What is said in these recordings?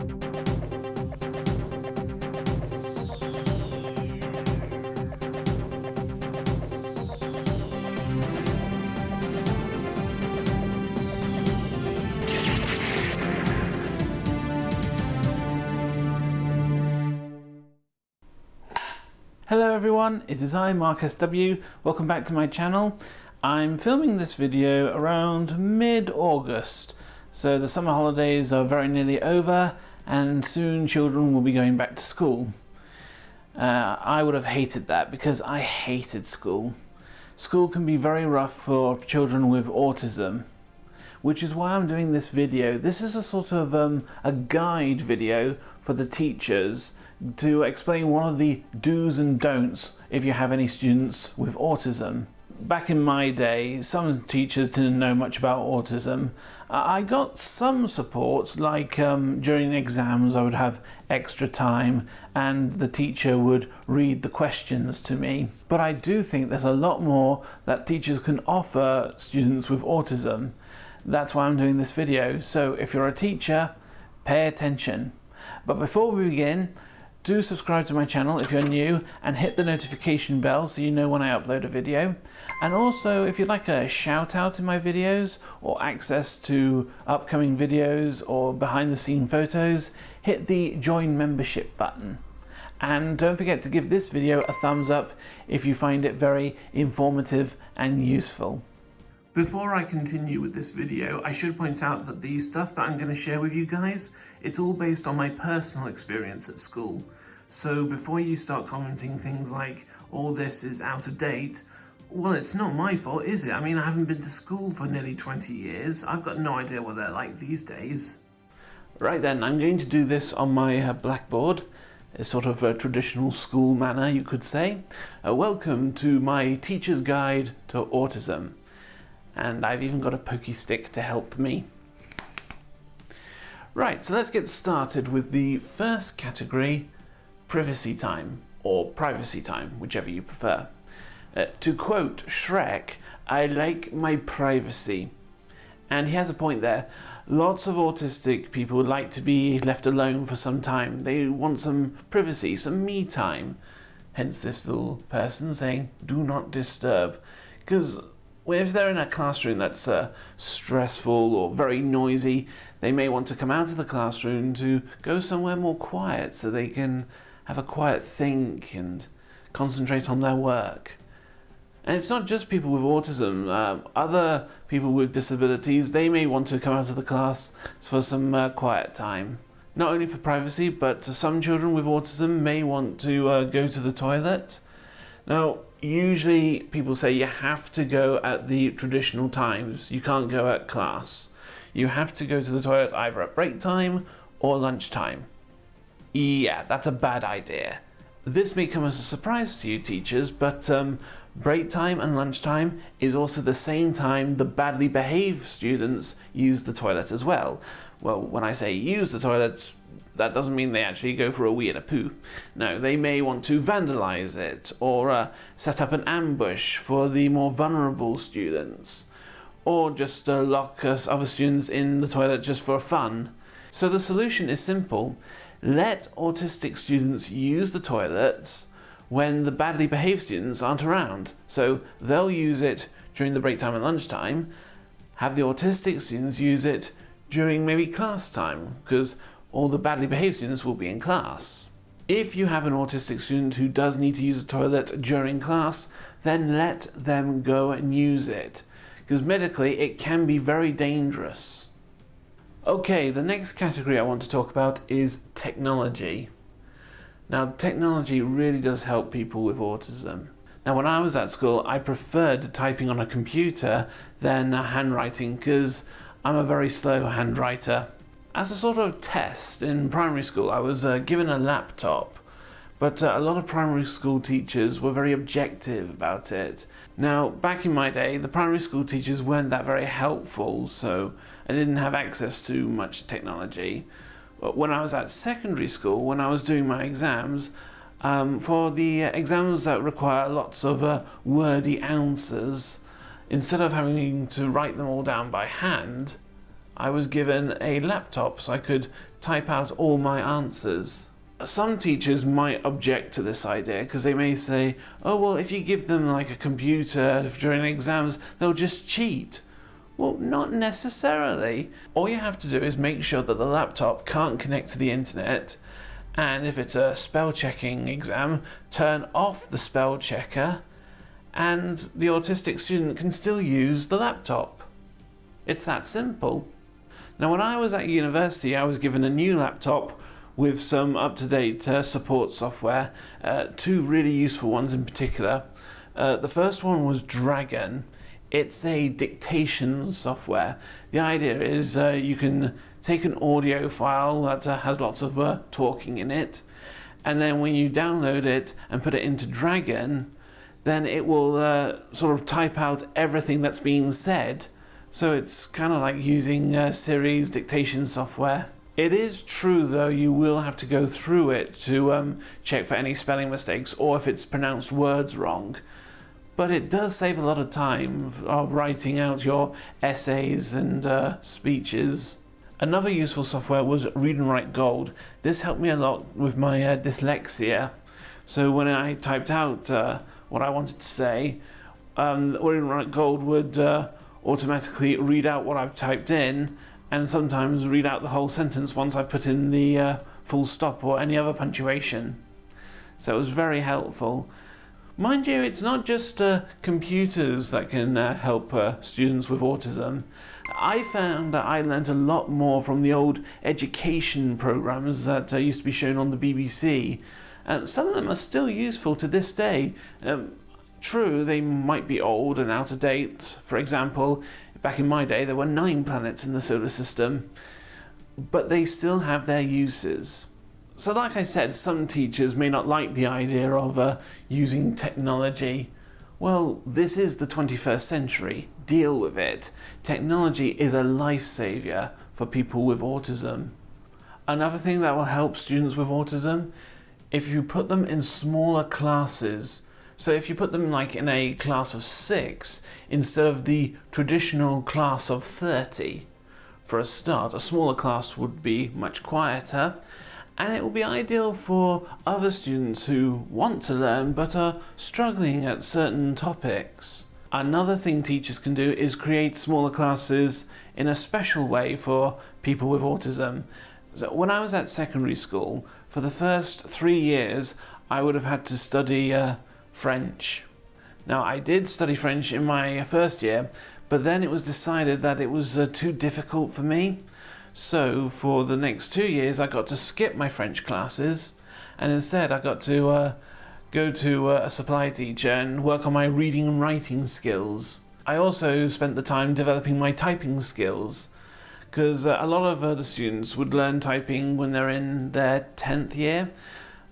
Hello everyone, it is I, Mark S.W. Welcome back to my channel. I'm filming this video around mid-August, so the summer holidays are very nearly over and soon children will be going back to school. I would have hated that because I hated school. School can be very rough for children with autism, which is why I'm doing this video. This is a sort of a guide video for the teachers to explain one of the do's and don'ts if you have any students with autism. Back in my day, some teachers didn't know much about autism. I got some support, like during exams I would have extra time and the teacher would read the questions to me. But I do think there's a lot more that teachers can offer students with autism. That's why I'm doing this video, so if you're a teacher, pay attention. But before we begin, do subscribe to my channel if you're new and hit the notification bell so you know when I upload a video. And also, if you'd like a shout out in my videos or access to upcoming videos or behind the scene photos, hit the join membership button. And don't forget to give this video a thumbs up if you find it very informative and useful. Before I continue with this video, I should point out that the stuff that I'm going to share with you guys, it's all based on my personal experience at school. So before you start commenting things like, all this is out of date, well, it's not my fault, is it? I mean, I haven't been to school for nearly 20 years. I've got no idea what they're like these days. Right then, I'm going to do this on my blackboard. A sort of a traditional school manner, you could say. Welcome to my teacher's guide to autism. And I've even got a pokey stick to help me. Right, so let's get started with the first category, privacy time, or privacy time, whichever you prefer. To quote Shrek, I like my privacy. And he has a point there. Lots of autistic people would like to be left alone for some time. They want some privacy, some me time. Hence this little person saying, do not disturb. Because if they're in a classroom that's stressful or very noisy, they may want to come out of the classroom to go somewhere more quiet so they can have a quiet think and concentrate on their work. And it's not just people with autism. Other people with disabilities, they may want to come out of the class for some quiet time. Not only for privacy, but some children with autism may want to go to the toilet. Now, usually people say you have to go at the traditional times. You can't go at class. You have to go to the toilet either at break time or lunchtime. Yeah, that's a bad idea. This may come as a surprise to you teachers, but break time and lunchtime is also the same time the badly behaved students use the toilet as well. Well, when I say use the toilets, that doesn't mean they actually go for a wee and a poo. No, they may want to vandalize it or set up an ambush for the more vulnerable students, or just lock other students in the toilet just for fun. So the solution is simple. Let autistic students use the toilets when the badly behaved students aren't around. So they'll use it during the break time and lunchtime, have the autistic students use it during maybe class time, because all the badly behaved students will be in class. If you have an autistic student who does need to use the toilet during class, then let them go and use it, because medically it can be very dangerous. Okay, the next category I want to talk about is technology. Now, technology really does help people with autism. Now, when I was at school, I preferred typing on a computer than handwriting, because I'm a very slow handwriter. As a sort of test in primary school, I was given a laptop, but a lot of primary school teachers were very objective about it. Now, back in my day, the primary school teachers weren't that very helpful, so I didn't have access to much technology. But when I was at secondary school, when I was doing my exams, for the exams that require lots of wordy answers, instead of having to write them all down by hand, I was given a laptop so I could type out all my answers. Some teachers might object to this idea because they may say, oh, well, if you give them like a computer during exams, they'll just cheat. Well, not necessarily. All you have to do is make sure that the laptop can't connect to the internet, and if it's a spell checking exam, turn off the spell checker, and the autistic student can still use the laptop. It's that simple. Now, when I was at university, I was given a new laptop with some up-to-date support software, two really useful ones in particular. The first one was Dragon. It's a dictation software. The idea is you can take an audio file that has lots of talking in it, and then when you download it and put it into Dragon, then it will sort of type out everything that's being said. So it's kind of like using Siri's dictation software. It is true, though, you will have to go through it to check for any spelling mistakes or if it's pronounced words wrong. But it does save a lot of time of writing out your essays and speeches. Another useful software was Read and Write Gold. This helped me a lot with my dyslexia. So when I typed out what I wanted to say, Read and Write Gold would automatically read out what I've typed in, and sometimes read out the whole sentence once I've put in the full stop or any other punctuation. So it was very helpful. Mind you, it's not just computers that can help students with autism. I found that I learnt a lot more from the old education programs that used to be shown on the BBC, and some of them are still useful to this day. True, they might be old and out of date. For example, back in my day there were 9 planets in the solar system, but they still have their uses. So like I said, some teachers may not like the idea of using technology. Well, this is the 21st century. Deal with it. Technology is a lifesaver for people with autism. Another thing that will help students with autism, if you put them in smaller classes. So if you put them like in a class of 6 instead of the traditional class of 30, for a start, a smaller class would be much quieter, and it will be ideal for other students who want to learn but are struggling at certain topics. Another thing teachers can do is create smaller classes in a special way for people with autism. So when I was at secondary school, for the first 3 years, I would have had to study French. Now, I did study French in my first year, but then it was decided that it was too difficult for me. So for the next 2 years, I got to skip my French classes, and instead I got to go to a supply teacher and work on my reading and writing skills. I also spent the time developing my typing skills, because a lot of the students would learn typing when they're in their 10th year.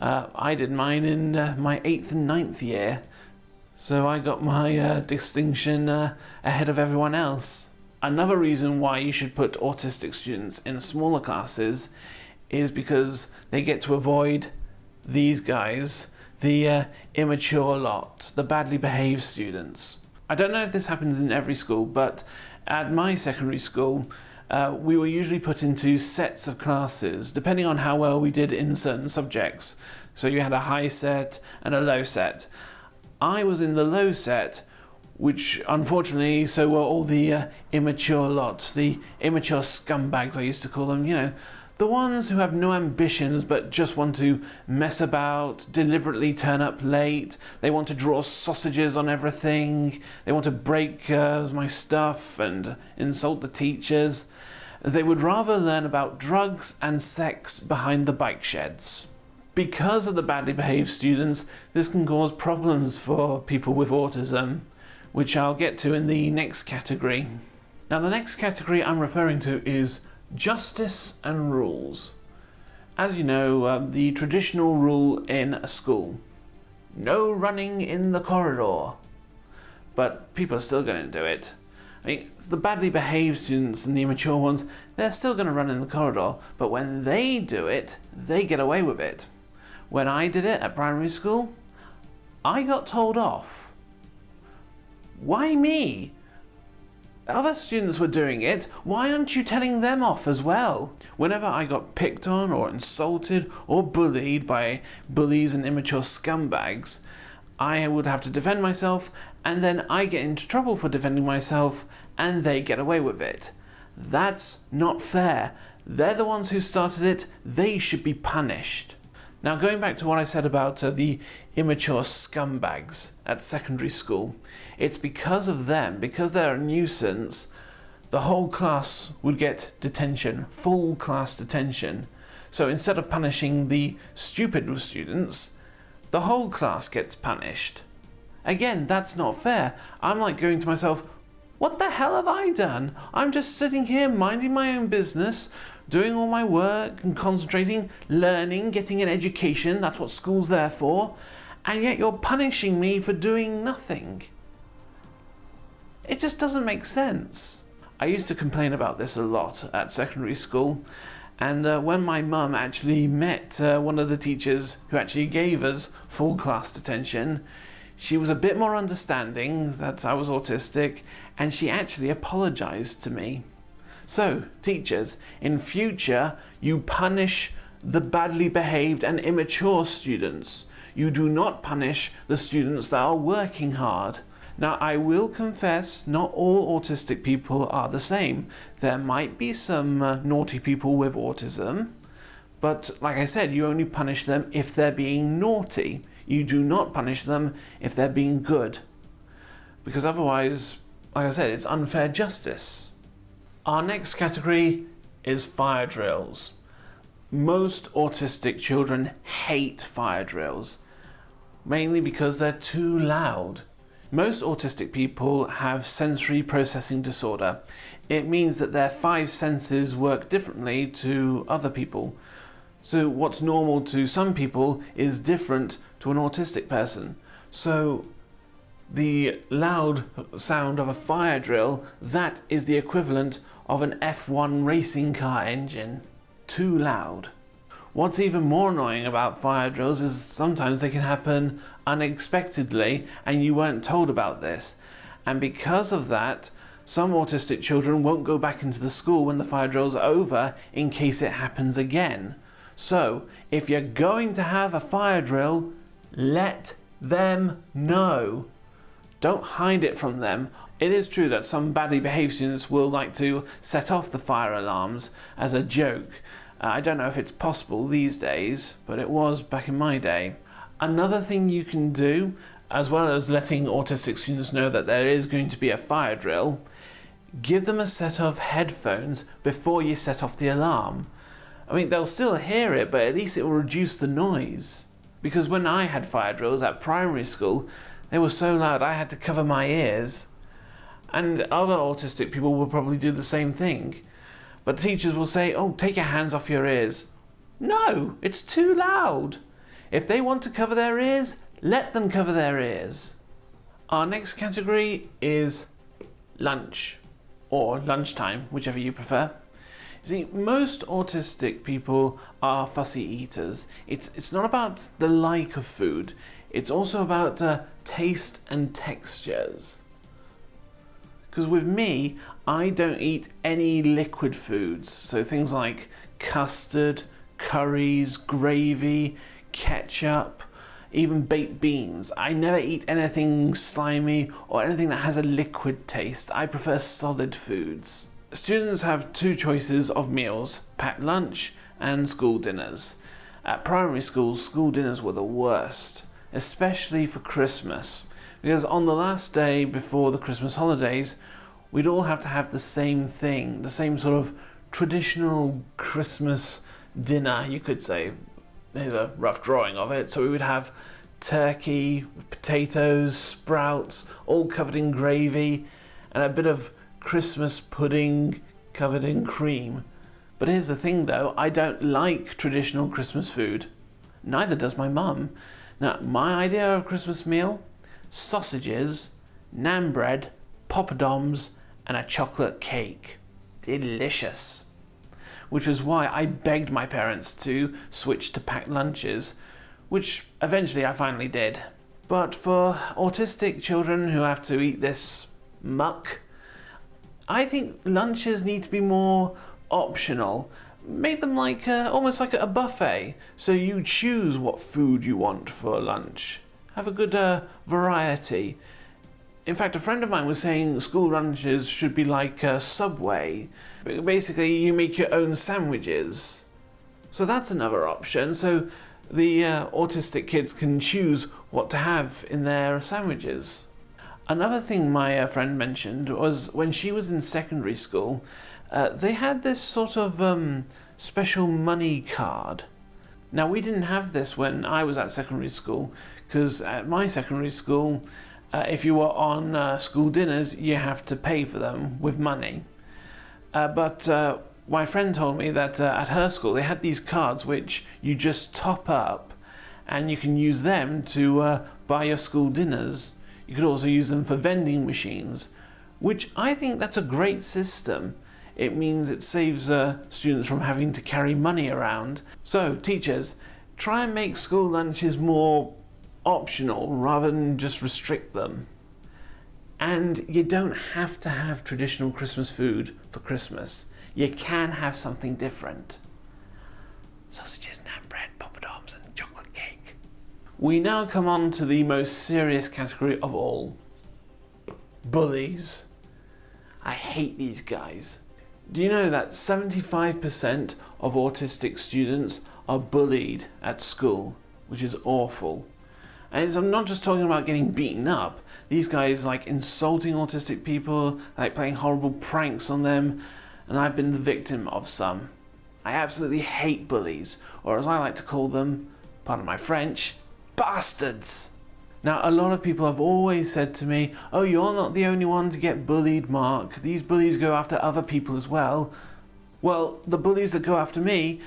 I did mine in my 8th and 9th year, so I got my distinction ahead of everyone else. Another reason why you should put autistic students in smaller classes is because they get to avoid these guys, the immature lot, the badly behaved students. I don't know if this happens in every school, but at my secondary school, we were usually put into sets of classes, depending on how well we did in certain subjects. So you had a high set and a low set. I was in the low set, which unfortunately, so were all the immature lot, the immature scumbags I used to call them, the ones who have no ambitions but just want to mess about, deliberately turn up late, they want to draw sausages on everything, they want to break my stuff and insult the teachers. They would rather learn about drugs and sex behind the bike sheds. Because of the badly behaved students, this can cause problems for people with autism, which I'll get to in the next category. Now, the next category I'm referring to is justice and rules. As you know, the traditional rule in a school: no running in the corridor. But people are still going to do it. I mean, it's the badly behaved students and the immature ones, they're still going to run in the corridor, but when they do it, they get away with it. When I did it at primary school, I got told off. Why me? Other students were doing it, why aren't you telling them off as well? Whenever I got picked on or insulted or bullied by bullies and immature scumbags, I would have to defend myself, and then I get into trouble for defending myself, and they get away with it. That's not fair. They're the ones who started it, they should be punished. Now, going back to what I said about the immature scumbags at secondary school, it's because of them, because they're a nuisance, the whole class would get detention, full class detention. So instead of punishing the stupid students, the whole class gets punished. Again, that's not fair. I'm like going to myself, what the hell have I done? I'm just sitting here minding my own business, doing all my work and concentrating, learning, getting an education, that's what school's there for, and yet you're punishing me for doing nothing. It just doesn't make sense. I used to complain about this a lot at secondary school, and when my mum actually met one of the teachers who actually gave us full class detention, she was a bit more understanding that I was autistic, and she actually apologised to me. So, teachers, in future, you punish the badly behaved and immature students. You do not punish the students that are working hard. Now, I will confess, not all autistic people are the same. There might be some naughty people with autism, but like I said, you only punish them if they're being naughty. You do not punish them if they're being good. Because otherwise, like I said, it's unfair justice. Our next category is fire drills. Most autistic children hate fire drills, mainly because they're too loud. Most autistic people have sensory processing disorder. It means that their 5 senses work differently to other people. So what's normal to some people is different to an autistic person. So the loud sound of a fire drill, that is the equivalent of an F1 racing car engine. Too loud. What's even more annoying about fire drills is sometimes they can happen unexpectedly and you weren't told about this. And because of that, some autistic children won't go back into the school when the fire drill's over in case it happens again. So, if you're going to have a fire drill, let them know. Don't hide it from them. It is true that some badly behaved students will like to set off the fire alarms as a joke. I don't know if it's possible these days, but it was back in my day. Another thing you can do, as well as letting autistic students know that there is going to be a fire drill, give them a set of headphones before you set off the alarm. I mean, they'll still hear it, but at least it will reduce the noise. Because when I had fire drills at primary school, they were so loud I had to cover my ears. And other autistic people will probably do the same thing. But teachers will say, oh, take your hands off your ears. No, it's too loud. If they want to cover their ears, let them cover their ears. Our next category is lunch, or lunchtime, whichever you prefer. See, most autistic people are fussy eaters. It's not about the like of food. It's also about taste and textures. Because with me, I don't eat any liquid foods. So things like custard, curries, gravy, ketchup, even baked beans. I never eat anything slimy or anything that has a liquid taste. I prefer solid foods. Students have 2 choices of meals, packed lunch and school dinners. At primary school, school dinners were the worst, especially for Christmas, because on the last day before the Christmas holidays, we'd all have to have the same thing, the same sort of traditional Christmas dinner, you could say. Here's a rough drawing of it. So we would have turkey, potatoes, sprouts, all covered in gravy, and a bit of Christmas pudding covered in cream. But here's the thing though, I don't like traditional Christmas food. Neither does my mum. Now, my idea of a Christmas meal: sausages, naan bread, poppadoms, and a chocolate cake. Delicious. Which is why I begged my parents to switch to packed lunches, which eventually I finally did. But for autistic children who have to eat this muck, I think lunches need to be more optional. Make them like almost like a buffet, so you choose what food you want for lunch. Have a good variety. In fact, a friend of mine was saying school lunches should be like Subway. Basically, you make your own sandwiches. So that's another option. So the autistic kids can choose what to have in their sandwiches. Another thing my friend mentioned was when she was in secondary school, they had this sort of special money card. Now, we didn't have this when I was at secondary school, because at my secondary school, if you were on school dinners, you have to pay for them with money. But my friend told me that at her school, they had these cards which you just top up, and you can use them to buy your school dinners. You could also use them for vending machines, which I think that's a great system. It means it saves students from having to carry money around. So, teachers, try and make school lunches more optional rather than just restrict them. And you don't have to have traditional Christmas food for Christmas. You can have something different. Sausages, naan bread, poppadoms and chocolate cake. We now come on to the most serious category of all. Bullies. I hate these guys. Do you know that 75% of autistic students are bullied at school, which is awful. And I'm not just talking about getting beaten up. These guys like insulting autistic people, like playing horrible pranks on them, and I've been the victim of some. I absolutely hate bullies, or as I like to call them, pardon my French, bastards. Now, a lot of people have always said to me, oh, you're not the only one to get bullied, Mark. These bullies go after other people as well. Well, the bullies that go after me,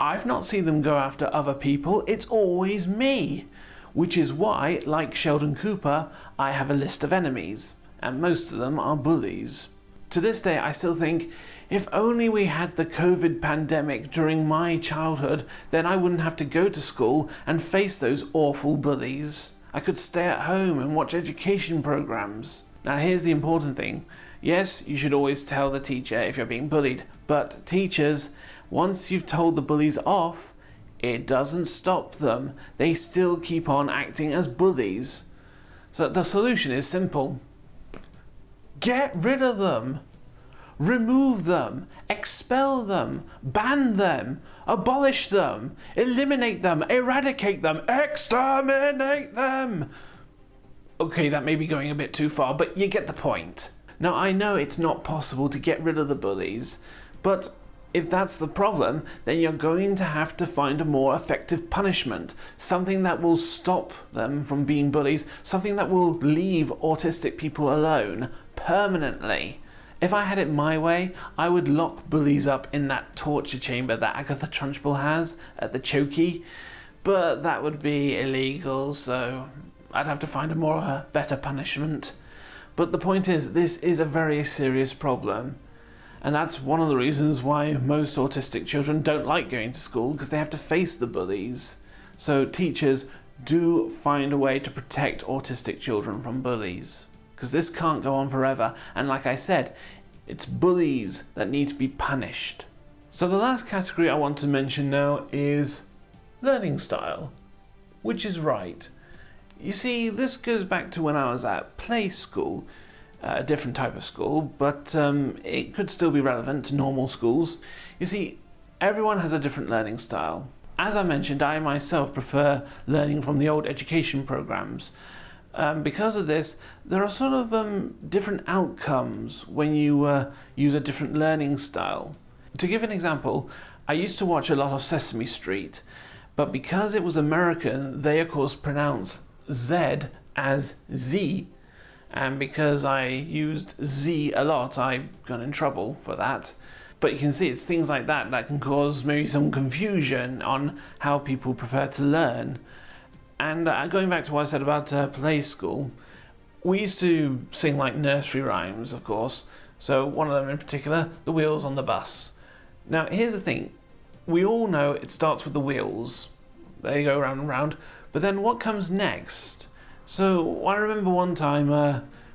I've not seen them go after other people. It's always me. Which is why, like Sheldon Cooper, I have a list of enemies, and most of them are bullies. To this day, I still think, if only we had the COVID pandemic during my childhood, then I wouldn't have to go to school and face those awful bullies. I could stay at home and watch education programs. Now, here's the important thing. Yes, you should always tell the teacher if you're being bullied, but teachers, once you've told the bullies off, it doesn't stop them. They still keep on acting as bullies. So the solution is simple. Get rid of them. Remove them. Expel them. Ban them. Abolish them. Eliminate them. Eradicate them. Exterminate them. Okay, that may be going a bit too far, but you get the point. Now, I know it's not possible to get rid of the bullies, but if that's the problem, then you're going to have to find a more effective punishment, something that will stop them from being bullies, something that will leave autistic people alone permanently. If I had it my way, I would lock bullies up in that torture chamber that Agatha Trunchbull has at the Chokey, but that would be illegal, so I'd have to find a better punishment. But the point is, this is a very serious problem. And that's one of the reasons why most autistic children don't like going to school, because they have to face the bullies. So teachers, do find a way to protect autistic children from bullies, because this can't go on forever. And like I said, it's bullies that need to be punished. So the last category I want to mention now is learning style, which is right. You see, this goes back to when I was at play school. A different type of school, but it could still be relevant to normal schools. You see, everyone has a different learning style. As I mentioned, I myself prefer learning from the old education programs. Because of this, there are sort of different outcomes when you use a different learning style. To give an example, I used to watch a lot of Sesame Street, but because it was American, they of course pronounce Z as Z. And because I used Z a lot, I got in trouble for that. But you can see it's things like that that can cause maybe some confusion on how people prefer to learn. And going back to what I said about play school, we used to sing like nursery rhymes, of course. So one of them in particular, the wheels on the bus. Now here's the thing, we all know it starts with the wheels. They go round and round, but then what comes next? So I remember one time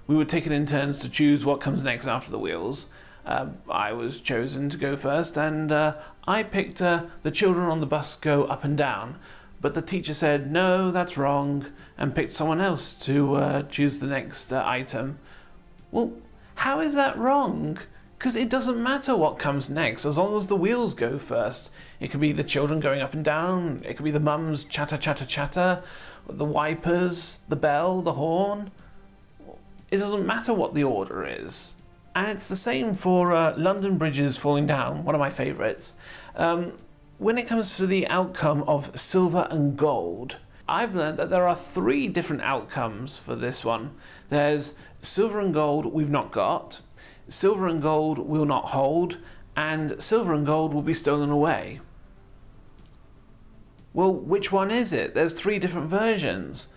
we would take it in turns to choose what comes next after the wheels. I was chosen to go first, and I picked the children on the bus go up and down. But the teacher said, no, that's wrong, and picked someone else to choose the next item. Well, how is that wrong? Because it doesn't matter what comes next, as long as the wheels go first. It could be the children going up and down, it could be the mum's chatter, chatter, chatter, the wipers, the bell, the horn. It doesn't matter what the order is. And it's the same for London Bridges Falling Down, one of my favourites. When it comes to the outcome of silver and gold, I've learned that there are 3 different outcomes for this one. There's silver and gold we've not got, silver and gold will not hold, and silver and gold will be stolen away. Well, which one is it? There's 3 different versions.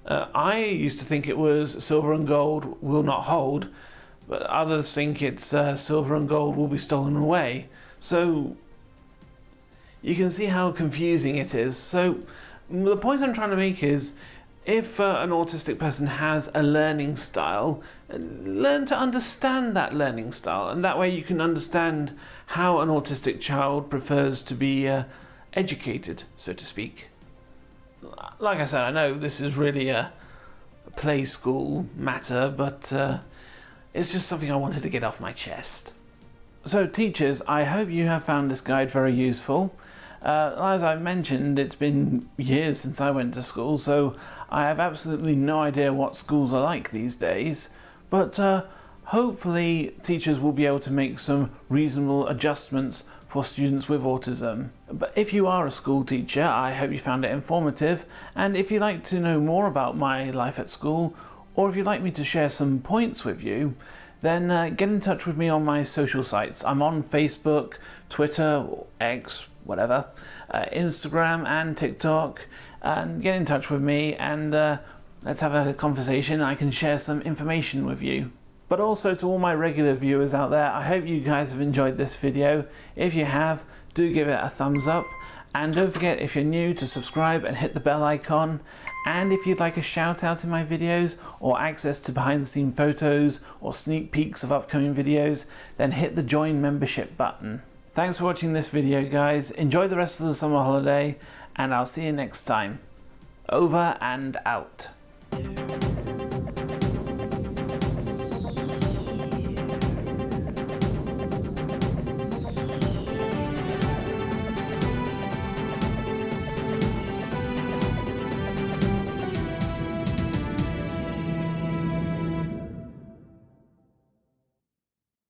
I used to think it was silver and gold will not hold, but others think it's silver and gold will be stolen away. So you can see how confusing it is. So the point I'm trying to make is, if an autistic person has a learning style, learn to understand that learning style, and that way you can understand how an autistic child prefers to be educated, so to speak. Like I said, I know this is really a play school matter, but it's just something I wanted to get off my chest. So teachers, I hope you have found this guide very useful. As I mentioned, it's been years since I went to school, so I have absolutely no idea what schools are like these days, but hopefully teachers will be able to make some reasonable adjustments for students with autism. But if you are a school teacher, I hope you found it informative, and if you'd like to know more about my life at school, or if you'd like me to share some points with you, then get in touch with me on my social sites. I'm on Facebook, Twitter, or X, whatever, Instagram and TikTok, and get in touch with me and let's have a conversation. I can share some information with you. But also to all my regular viewers out there, I hope you guys have enjoyed this video. If you have, do give it a thumbs up, and don't forget, if you're new, to subscribe and hit the bell icon. And if you'd like a shout out in my videos, or access to behind the scene photos or sneak peeks of upcoming videos, then hit the join membership button. Thanks for watching this video, guys. Enjoy the rest of the summer holiday, and I'll see you next time. Over and out.